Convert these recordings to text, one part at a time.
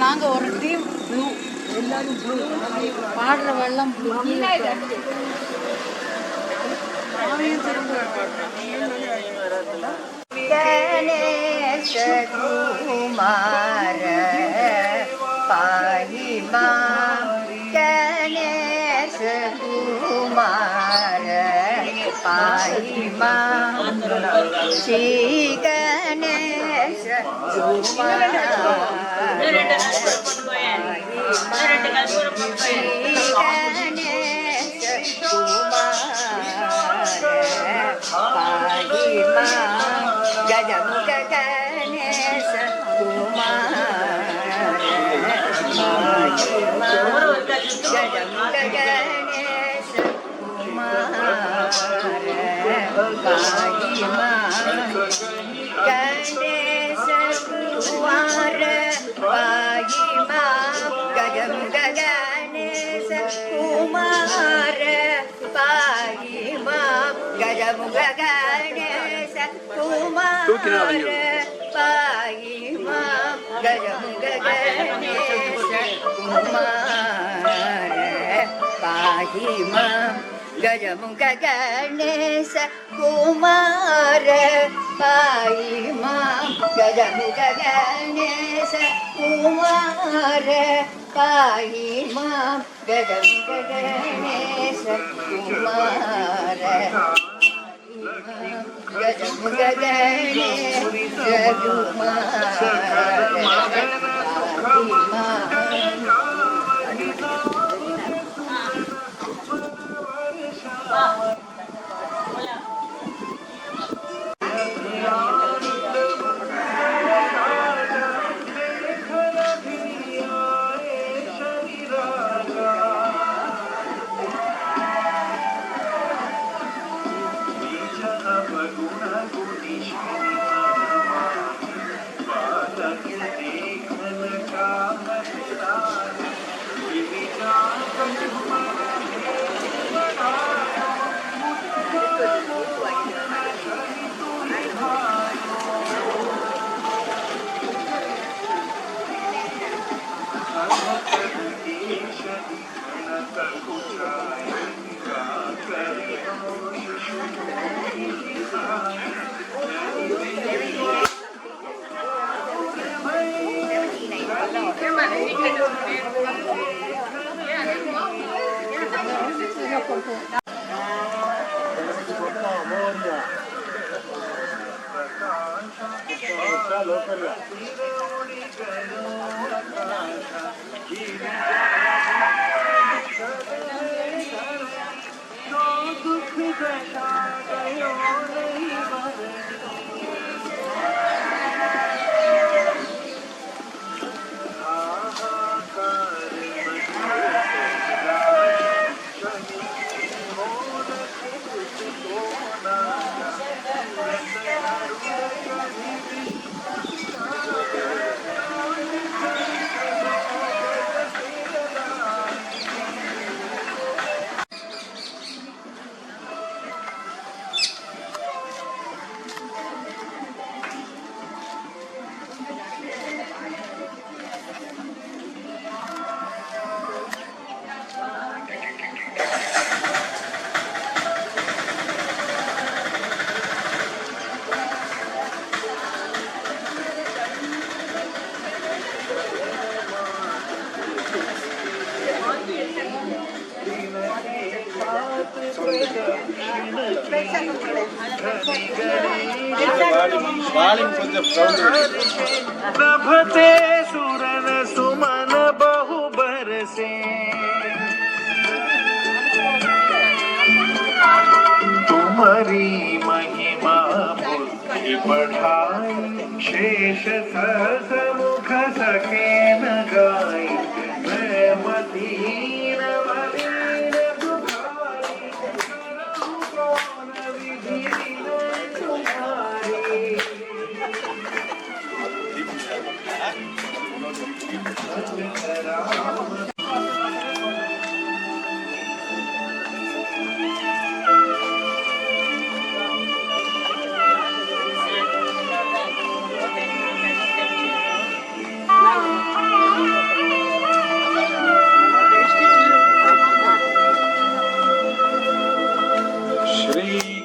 நாங்க ஒரு team blue, எல்லாரும் ப்ளூ, பாடுற வெள்ளம் ப்ளூ. கணேச குமார பாஹிமா, கணேச குமார பாஹிமா, ஸ்ரீ கணேச குமார गजमुख गणेश कुमार गजमुख गणेश कुमार पाहिमा गणेश कुमार पाहिमा गजमुख गणेश कुमार पाहिमा गजमुख गणेश कुमार पाहिमा गजमुख गणेश कुमार पाहिमा गजमुख गणेश कुमार पाहिमा गजमुख गणेश कुमार पाहिमा गजमुख गणेश कुमार गजमुख गणेश प्रभते सुरन सुमन बहु बरसे तुम्हारी महिमा बुद्धि बढ़ाई शेष सहस मुख सके न गाई मैं मदीन मदीन दुखारी करूं कौन विधि तुम्हारी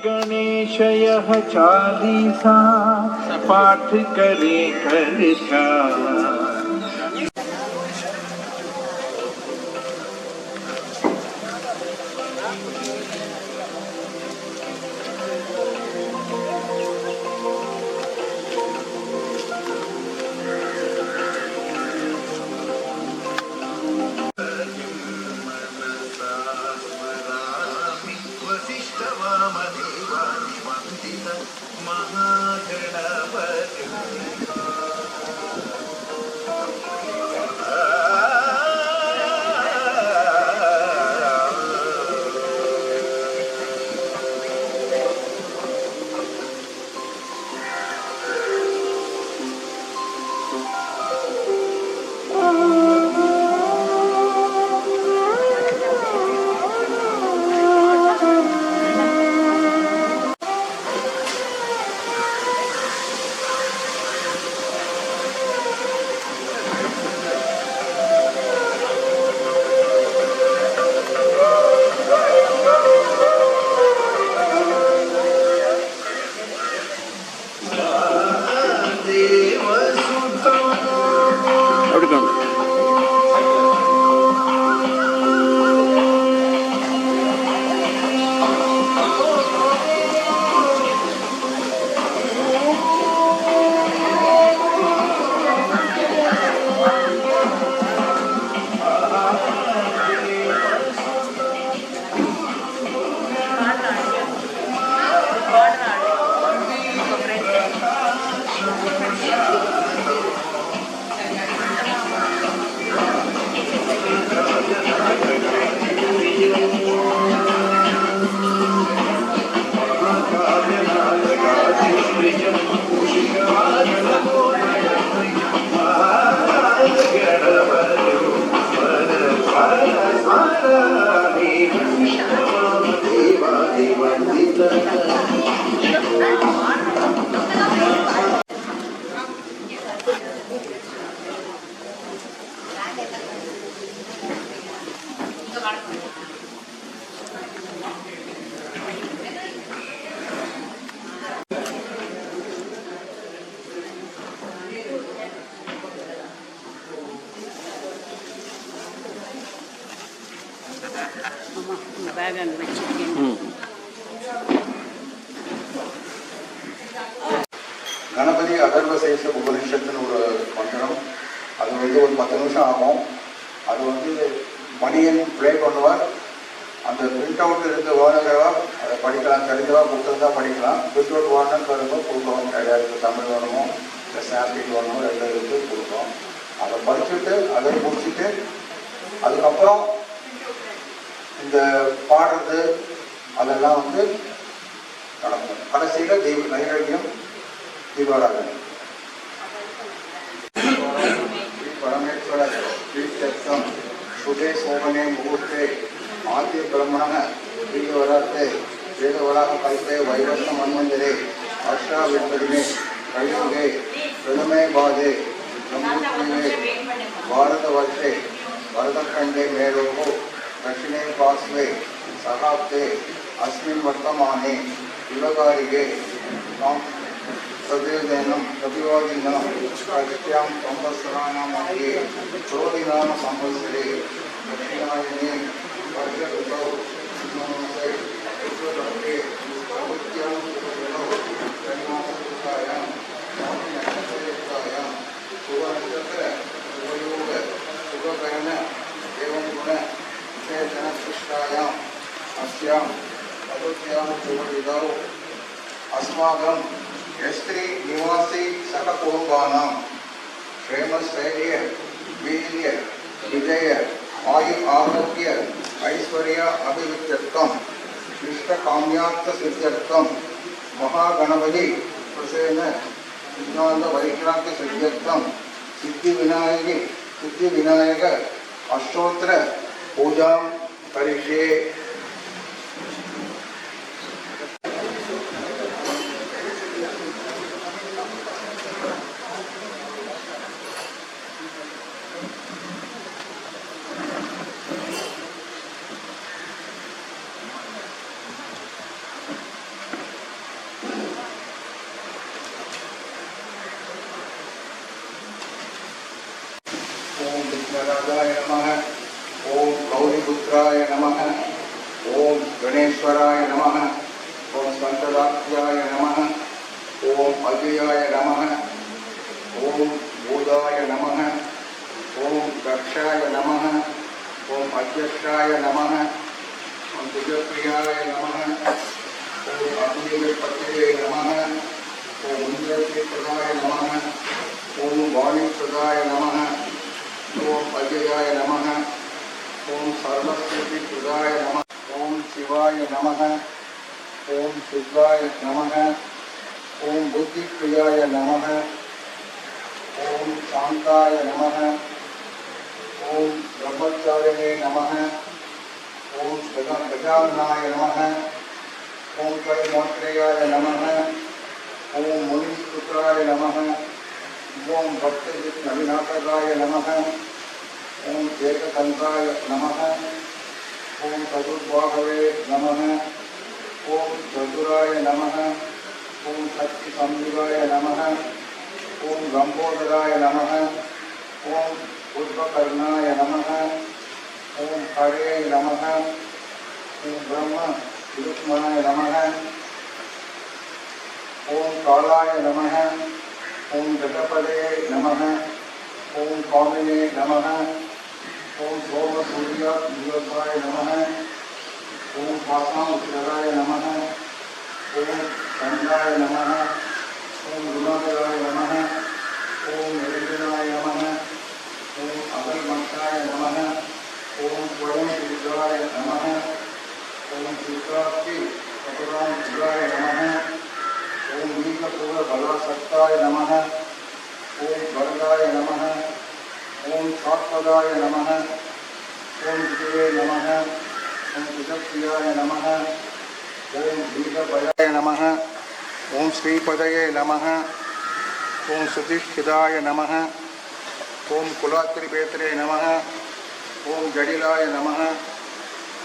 गणेश यह चालीसा पाठ करे करता। பேக் அங்கே வச்சுருக்கேன். கணபதி அதர்வசேஷ உபனிஷத்துன்னு ஒரு மந்திரம். அது வந்து ஒரு 10 நிமிஷம் ஆகும். அது வந்து மணியன் ப்ளே பண்ணுவார். அந்த பிரிண்ட் அவுட் இருந்து வேணுங்கிறவா அதை படிக்கலாம், தெரிஞ்சவா புத்தகம் தான் படிக்கலாம். பிரிண்ட் அவுட் வேணும்னு வரும்போது கொடுக்குறோம். எல்லாருக்கும் தமிழ் வேணுமோ இல்லை சான்ஸ்கிரிட் வேணுமோ ரெண்டு இருக்கு கொடுக்குறோம். அதை படிச்சுட்டு அதை முடிச்சுட்டு அதுக்கப்புறம் இந்த பாடுறது அதெல்லாம் வந்து நடக்கும். கடைசியில் நைவேத்தியம் தீபாராதனை. परमेश्वर प्रीत्यर्थम शुभे सोमने मुहूर्ते आद्य ब्रह्मण प्रियवराते वेदवराह कल्पे वैवस्व मन्वंतरे अष्टाविंशतिमे कलियुगे प्रथमे पादे संयुक्ते भारतवर्षे भरतखंडे मेरोः दक्षिणे पार्श्वे सहाब्दे अस्मिन् वर्तमाने युगकारिके तदेवदेनं प्रतिवादिनां कक्ष्यां संवत्सराणां मध्ये क्रोधिनाम संवत्सरे दक्षिणायने वर्षऋतौ मासे शुक्लपक्षे प्रभुत्यां ऋतौ त्रैमासयुक्तायां नक्षत्रयुक्तायां शुभनक्षत्र शुभयोग शुभकरण एवं गुण विशेषणशिष्टायाम् अस्यां चतुर्थ्यां शुभऋतौ अस्माकं यस्त्री निवासी सककुटुंबानां क्षेमस्थैर्य वीर्य विजय आयु आरोग्य ऐश्वर्य अभिवृद्ध्यर्थम् इष्टकाम्यार्थ सिद्ध्यर्थं महागणपति प्रसेन सिद्धांत वैक्रांत सिद्ध्यर्थं सिद्धिविनायक अष्टोत्तर पूजां करिष्ये. गणराजाय नमः। ओम गौरीपुत्राय नमः। ओम गणेश्वराय नमः। ओम संतदात्याय नमः। ओम अजयाय नमः। ओम बोधाय नमः। ओम दक्षाय नमः। ओम अध्यक्षाय नमः। ओम विजयप्रियाय नमः। ओम अग्निपतये नमः। ओम इंद्रप्रदाय नमः। ओम वाणीप्रदाय नमः। ओम अजयाय नमः। ओम सर्वस्वतीप्रदाय नमः। ओम शिवाय नमः। ओम शिवाय नमः। ओम बुद्धिप्रियाय नमः। ओम शांताय नमः। ओम ब्रह्मचारिणे नमः। ओम गजाननाय नमः। ओम कैमोत्रेयाय नमः। ओम मुनिपुत्राय नमः। ओम भक्तविनाशकाय नमः। ओम एकदंताय नमः। ओम चतुर्बाहवे नमः। ओम चतुराय नमः। ओम शक्ति संयुगाय नमः। ओम लंबोदराय नमः। ओम उद्भकर्णाय नमः। ओम हरे नमः। ओम ब्रह्म विष्णुनाय नमः। ओम कालाय नमः। ओम जगपदे नमः। ओम कामिने नमः। ओम सोम सूर्य निवासाय नमः। ओम पासामुद्राय नमः। ओम चंद्राय नमः। ओम गुणाधराय नमः। ओम निरंजनाय नमः। ओम अगलमंताय नमः। ओम स्वयं रुद्राय नमः। ओम शिवरात्रि कपुराय नमः। ओम नीलपुर बलासक्ताय नमः। ओम वरदाय नमः। ओम सात्वदाय नमः। ओम विजये नमः। ओम विजप्रियाय नमः। ओम दीर्घभयाय नमः। ओम श्रीपदये नमः। ओम सुधिष्ठिदाय नमः। ओम कुलात्रिपेत्रे नमः। ओम जडिलाय नमः।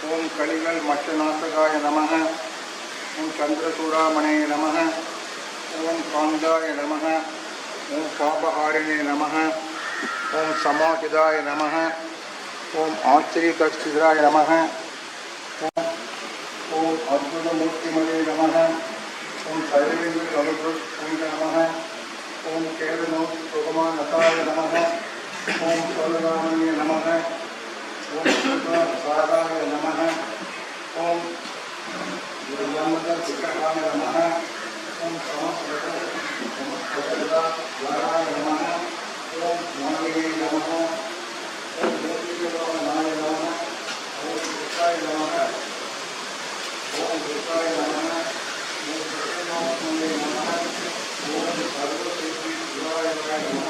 ओम कलिगल मक्षनाशकाय नमः। ओम चंद्रचूड़ामणे नमः। ओम कांदाय नमः। ओम पापहारिणे नमः। ओम समाहिताय नमः। ओम आश्चर्यकस्थिराय नमः। ओम अद्भुतमूर्तिमये नमः। ओम शैलेन्द्रकलुपुञ्ज नमः। ओम केवलोपमानताय नमः। ओम सोलरामणे नमः। ओम साराय नमः। ओम विग्रहाय नमः। ओम समस्तदाय नमः। ओम नागे नमः। ओम मूर्तिनाय नमः। ओम कृष्णाय नमः। ओम कृष्णाय नमः। ओम कृष्णात्मने नमः। ओम सर्वसिद्धिप्रदाय नमः।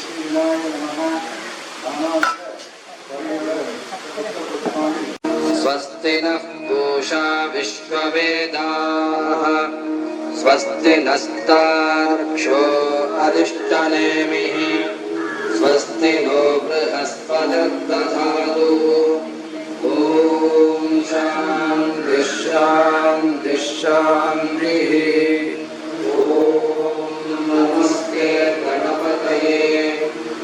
श्रीनाय नमः। स्वस्ति नः पूषा विश्ववेदाः स्वस्ति नस्तार्क्ष्यो अरिष्टनेमिः स्वस्ति नो बृहस्पतिर्दधातु ॐ शान्तिः शान्तिः शान्तिः ॐ नमस्ते गणपतये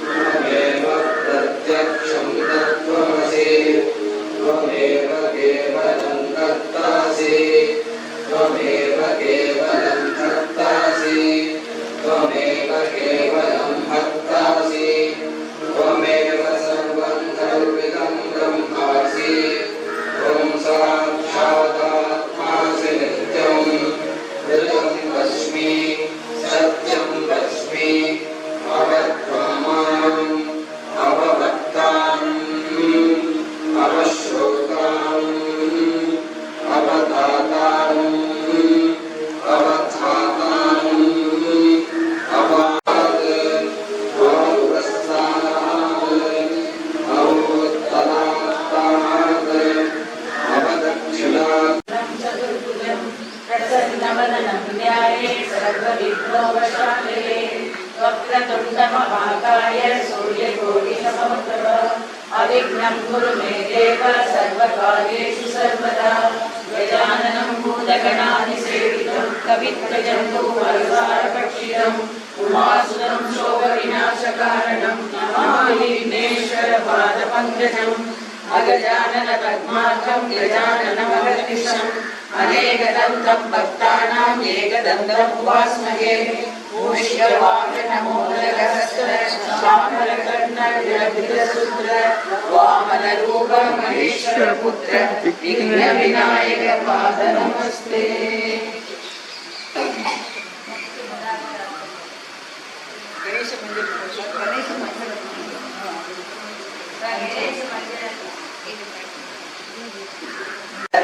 त्वमेव प्रत्यक्षं तत्त्वमसि त्वमेव केवलं कर्तासि त्वमेव केवलं कर्तासि त्वमेव केवलं भक्तासि त्वमेव सर्वं कल्पितं ब्रह्मासि त्वं साक्षादात्मासि नित्यं ऋतं वच्मि सत्यं वच्मि अवत्वमाम् अववक्ताम् अवश्रोताम् अवदाताम् अवधाताम् अवाद अवपुरस्तात् अवोत्तरात्तात् अवदक्षिणात् चतुर्भुजं प्रसन्नवदनं ध्याये सर्वविघ्नोपशान्तये वक्रतुण्डमहाकाय सूर्यकोटिसमप्रभ अविघ्नं कुरु मे देव सर्वकार्येषु सर्वदा गजाननं भूतगणाधिसेवितं कवित्वजन्तुपरिवारभक्षितं उमासुतं शोभविनाशकारणं नमामि विघ्नेश्वरपादपङ्कजम् अगजानन पद्मार्कं गजाननमगर्निशम् अनेकदन्तं भक्तानाम् एकदन्तम् उपास्महे मूषिकवाहनमोदकहस्त्र श्यामलकर्णविलपितसूत्र वामनरूप महेश्वरपुत्र विघ्नविनायकपाद नमस्ते।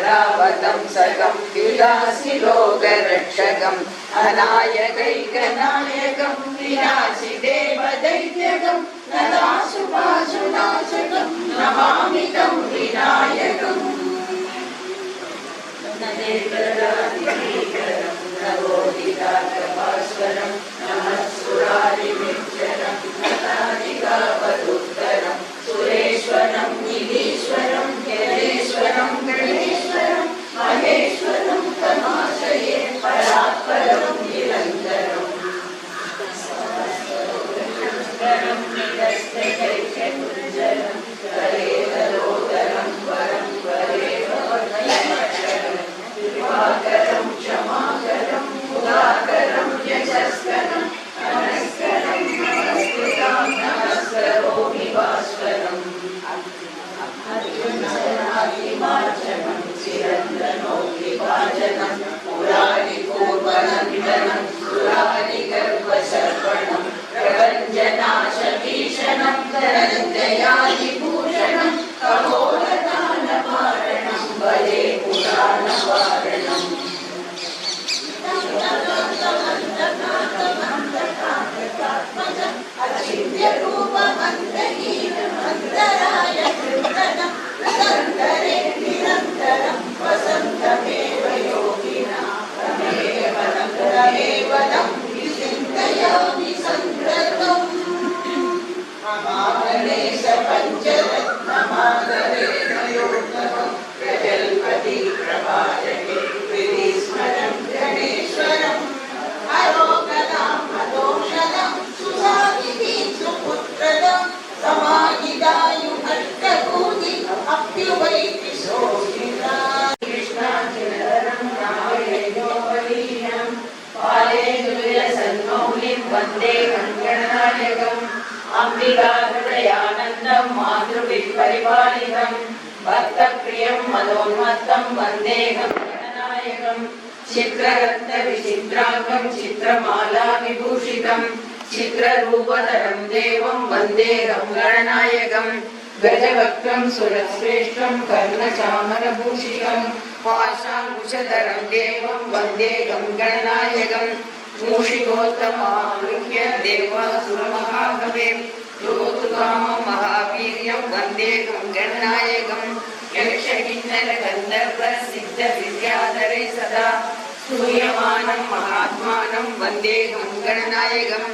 रावतं सकं विलासि लोकरक्षकम् अनायकैकनायकं विनाशि देवदैत्यकं नदाशुभाशुनाशकं नमामि तं विनायकम् नवोदिताकभास्वरं नमः सुरारिमिक्षरं नतादिकावदुत्तरं सुरेश्वरं निधीश्वरं यदेश्वरं गणेश्वरं महेश्वरं तमाश्रये परात्परं निरन्तरम् निरस्तैकैकमुज्जलं करेतरोदरं वरं वरेवरं कृपाकरं क्षमाकरं मुदाकरं यशस्करं नमस्करं नमस्कृतां नमस्करोमि भास्वरम् अर्जुनसनादिमार्जनं चिरन्तनोऽभिभाजनं पुरारिपूर्वनन्दनं सुरारिगर्भसर्पणं प्रपञ्चनाशभीषणं धनञ्जयादिभूषणं कपोलदानवारणं भजे पुराणवारणम् अचिन्त्यरूपमन्तहीनमन्तराय कृतनं निरन्तरे निरन्तरं वसन्तमेव योगिना तमेव तं विचिन्तयामि सन्ततम् महागणेश पञ्चरत्नमादरेण योगनं प्रजल्पति प्रभाजके विधिस्मरं गणेश्वरम् अरोगदां अदोषदं सुधाविधिं सुपुत्रदं समाहिदायुहट्टभूति अप्युवैति शोभिता कृष्णार्जुनधरं रामययोपवीर्यं पालेन्दुविलसन्मौलिं वन्दे गङ्गणनायकम् अम्बिकाहृदयानन्दं मातृभिः भक्तप्रियं मदोन्मत्तं वन्दे गङ्गणनायकम् चित्ररत्नविचित्राङ्गं चित्रमाला विभूषितं चित्ररूपधरं देवं वन्देऽहं गणनायकं गजवक्त्रं सुरश्रेष्ठं कर्णचामरभूषितं पाशाङ्कुशधरं देवं वन्देऽहं गणनायकं मूषिकोत्तमावृह्य देवासुरमहाकवे योतुकामं महावीर्यं वन्देऽहं गणनायकं यक्षकिन्नरगन्धर्व सिद्धविद्याधरे सदा स्तूयमानं महात्मानं वन्देऽहं गणनायकं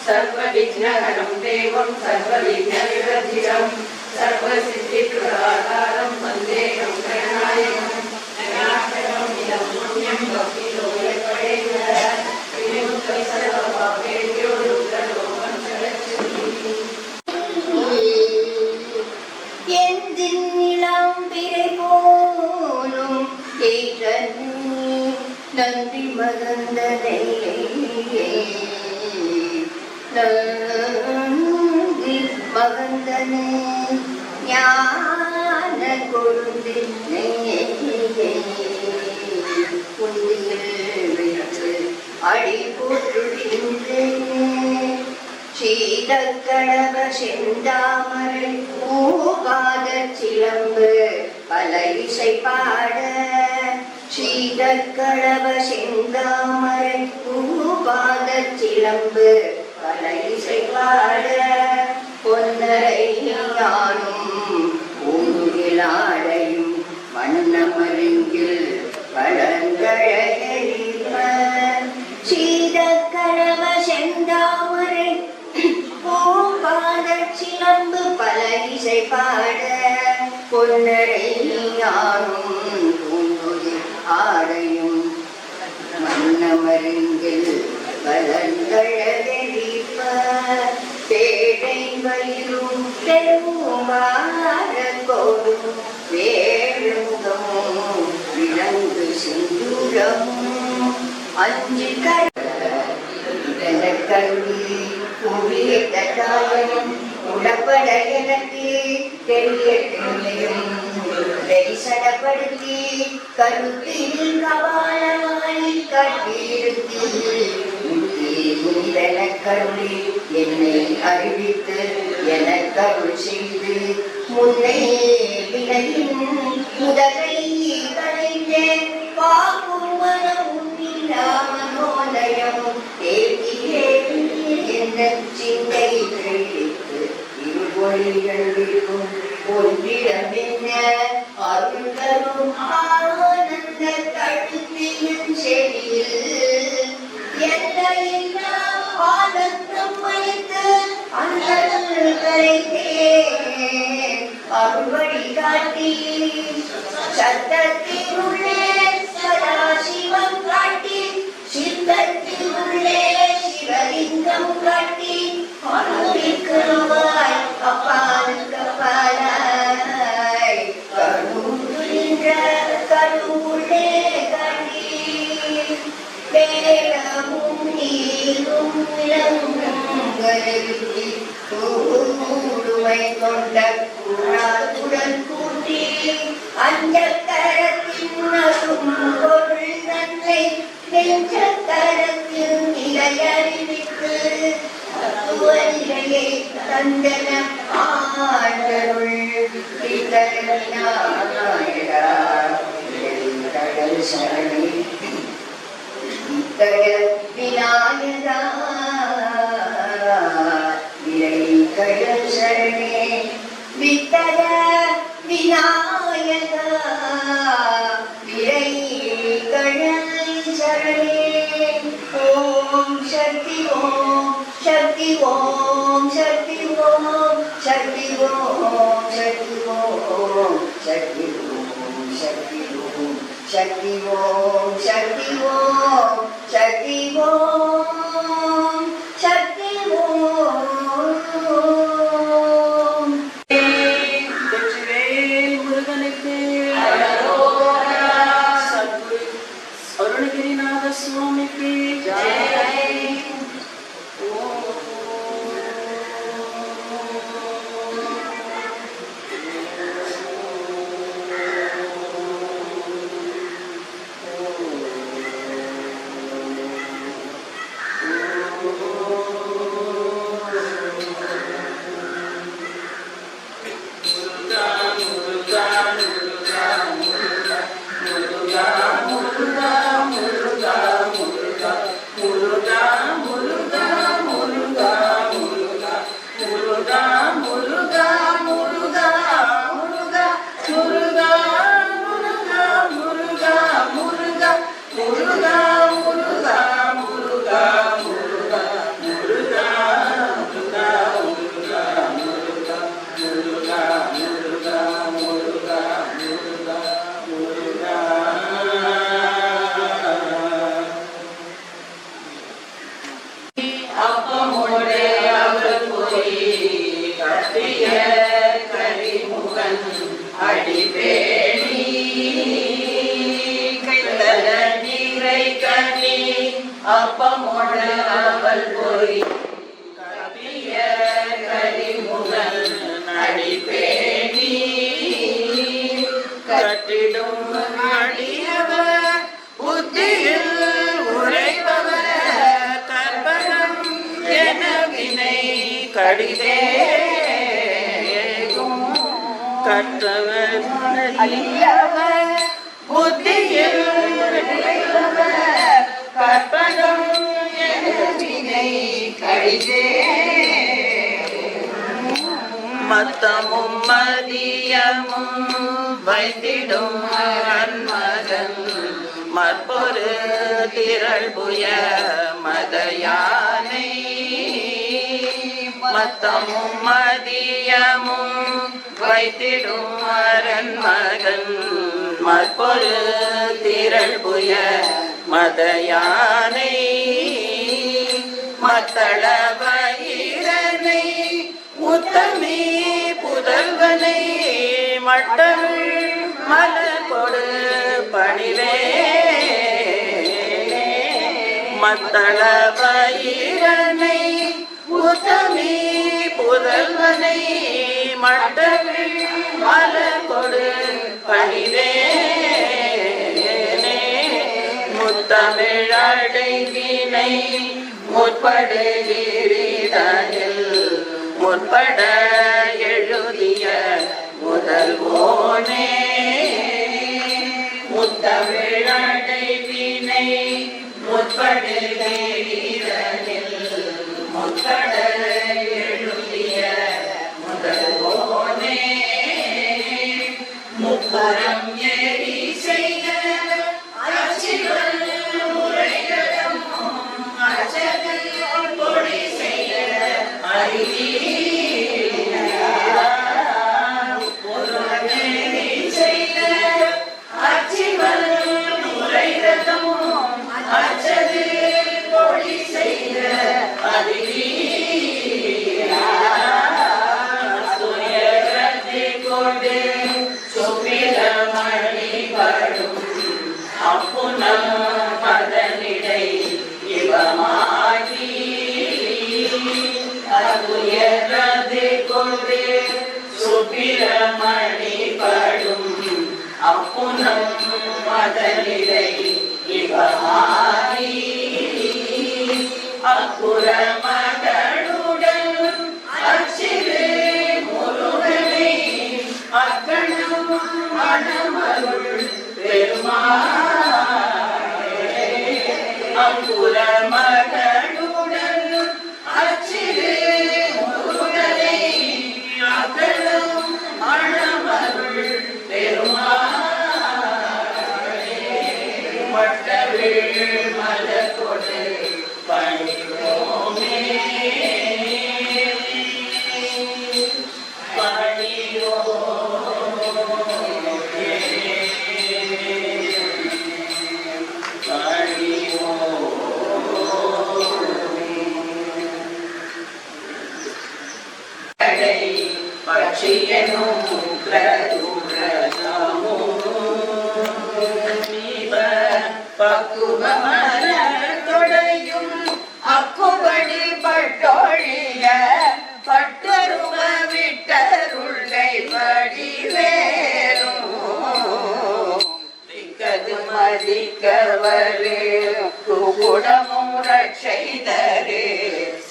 सर्वविघ्नहरं देवं सर्वविघ्नविवर्जितं सर्वसिद्धिप्रदातारं वन्देऽहं गणनायकं नयाचरं इदं पुण्यं भक्तिलोकपडेन्द्रः विमुक्तः सर्वपापेभ्यो रुद्रलोकं च गच्छति। நன்றி மகந்தனை நன்றி மகந்தனை ஞான கொழுந்தினை குந்தியில் வைத்து அடி போற்றுகின்றேன் சீதக்கடவ செந்தாமரை மூகாத சிலம்பு பல இசை பாட சீதக்கடவ செந்தாமரை மூகாத சிலம்பு பல இசை பாட பொன்னரை யானும் பூங்குகிலாடையும் வண்ணமருங்கில் வளங்கழகரிப்ப சீதக்கடவ செந்தாமரை பூபாத சிலம்பு பல இசை பாட பொன்னரை யானும் பூங்குகில் ஆடையும் வண்ணமருங்கில் கலந்தழகெரிப்ப பேடை வயிறும் பெருமாறோடும் வேழுங்கும் விலங்கு சிந்துரமும் அஞ்சு கருவி உவியதாயம் உடப்பட எனக்கு தெரியட்டும் தரிசனப்படுத்தி கருத்தில் கபாலமாய் கட்டியிருத்தி கருளி என்னை அறிவித்து எனக்கருள் செய்து முன்னே வினையின் முதலை கலைந்தே பாக்கும் மனோலயம் தேவியே என்ன சிந்தை தெளித்து இருமொழிகள் விற்கும் ஒன்றிடம் என்ன அருள் தரும் ஆனந்த கழுத்தின் செடியில் எல்லையில்லா ஆனந்தம் வைத்து அந்த கரைத்தேன் அருள்வழி காட்டி சத்தத்தின் உள்ளே சதாசிவம் காட்டி சித்தத்தின் உள்ளே சிவலிங்கம் காட்டி அனுப்பிக்கிறவாய் அப்பாலுக்கு அப்பாலாய் கருவுகின்ற கருவுள்ளே காட்டி வேளமும் நீரும் விலங்குகளை கூடுமை கொண்ட கூடாதுடன் கூட்டி அஞ்சக்கரத்தின் அரும் பொருள் நன்மை நெஞ்சக்கரத்தில் நிலையறிவித்து நிலையை தந்தன ஆண்டருள் கடல் சரணி விநாயகா விரை கடல் சரணே வித்தர விநாயகா விரை கடல் சரணே ஓம் சக்தி ஓம் சக்தி ஓம் சக்தி ஓம் சக்தி ஓம் சக்தி ஓம் சக்தி ஓம் சக்தி ஓம் சக்தி ஓம் சக்தி ஓம் சக்தி ஓம் சக்தி ஓம் வெற்றிவேல் முருகனுக்கு சத்குரு அருணகிரிநாத சுவாமிக்கு ஜெய். அப்பமோடு அவள் போய் கப்பிய கரிமுகன் அடிப்பேணி கட்டிடும் அடியவர் புத்தியில் உரைபவர் கற்பகம் என வினை கடிதேகும் கற்றவர் அழியவர் புத்தியில் கற்பகம் வினை கடிதே மத்தமும் மதியமும் வைத்திடும் மகன் மற்பொரு திரள்புய மதயானை மத்தமும் மதியமும் வைத்திடும் மகன் மற்பொரு திரள்புய மதயானை மத்தள வயிரனை முத்தமி புதல்வனை மட்டமிழ் மலர் கொடு பணிவே மத்தள வயிரனை முத்தமி புதல்வனை மட்டமிழ் மலர் கொடு பணிவே முத்தமிழடைவினை முற்படுகிறீரில் முற்பட எழுதிய முதல்வோனே முத்தமிழடைவினை முற்படுகிறீரில் முற்பட எழுதிய முதல்வோனே முப்புறம் ஏறி செய்த மதனிடை இவமாகி அதுயரது கொண்டு சுப்பிரமணி படும் அப்புனம் மதனிடை இவமாகி அப்புற மகனுடன் அச்சிறு முருகனை அக்கணம் மணமருள் பெருமாளே அப்புற மகனுடன் அச்சிறு முருகனை அக்கணம் மணமருள் பெருமாளே மட்டவிழ் மலர் கொடு பணிவோமே பக்குவமர தொடையும் அக்குபடி பட்டொழிய பட்டரும விட்டருள்கை படிவேறும் திக்கது மதிக்கவரு குடமும் ரட்சைதரு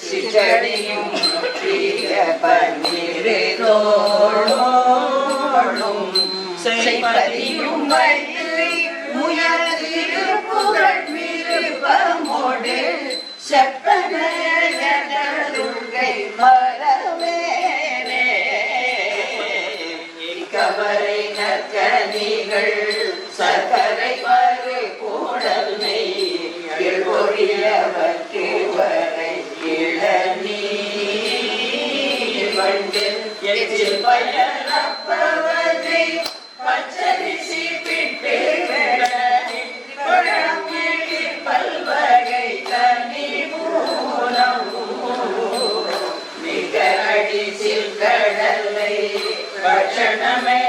சிச்சடியும் பிரிய பன்னீரே தோளும் செய்பதியும் வைத்து முயற்சிரு புகழ் விருப்பமோடு செப்பனை மரவேனே இக்கவரை நற்கனிகள் சர்க்கரை பரு கூடலை பொழியவற்று வரை இளநீ வண்டு எச்சில் பயனப்பவதை பச்சரிசி பிட்டு பல்வகை தனி மூலம் மிக அடிசில் கடலை பட்சணமே